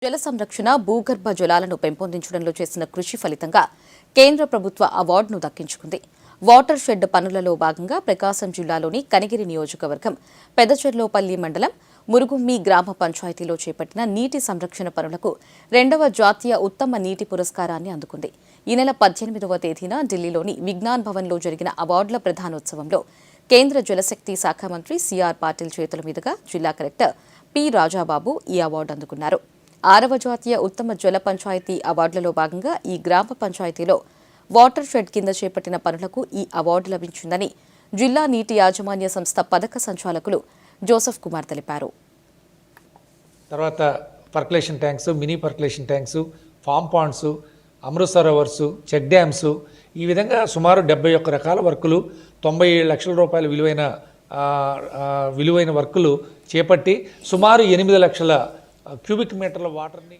జల సంరక్షణ, భూగర్భ జలాలను పెంపొందించడంలో చేసిన కృషి ఫలితంగా కేంద్ర ప్రభుత్వ అవార్డును దక్కించుకుంది. వాటర్ షెడ్ పనులలో భాగంగా ప్రకాశం జిల్లాలోని కనిగిరి నియోజకవర్గం పెదచెర్లోపల్లి మండలం మురుగుమ్మి గ్రామ పంచాయతీలో చేపట్టిన నీటి సంరక్షణ పనులకు 2వ జాతీయ ఉత్తమ నీటి పురస్కారాన్ని అందుకుంది. ఈ నెల 18వ తేదీన ఢిల్లీలోని విజ్ఞాన్ భవన్లో జరిగిన అవార్డుల ప్రదానోత్సవంలో కేంద్ర జలశక్తి శాఖ మంత్రి సిఆర్ పాటిల్ చేతుల మీదుగా జిల్లా కలెక్టర్ పి రాజాబాబు ఈ అవార్డు అందుకున్నారు. 6వ జాతీయ ఉత్తమ జల పంచాయతీ అవార్డులలో భాగంగా ఈ గ్రామ పంచాయతీలో వాటర్ షెడ్ కింద చేపట్టిన పనులకు ఈ అవార్డు లభించిందని జిల్లా నీటి యాజమాన్య సంస్థ పథక సంచాలకులు జోసెఫ్ కుమార్ తెలిపారు. తర్వాత percolation tanks, mini percolation tanks, farm ponds, Amrit Sarovars, check dams, ఈ విధంగా సుమారు 71 రకాల వర్కులు, 97 లక్షల రూపాయల విలువైన వర్కులు చేపట్టి సుమారు 8 లక్షల క్యూబిక్ మీటర్ల వాటర్ని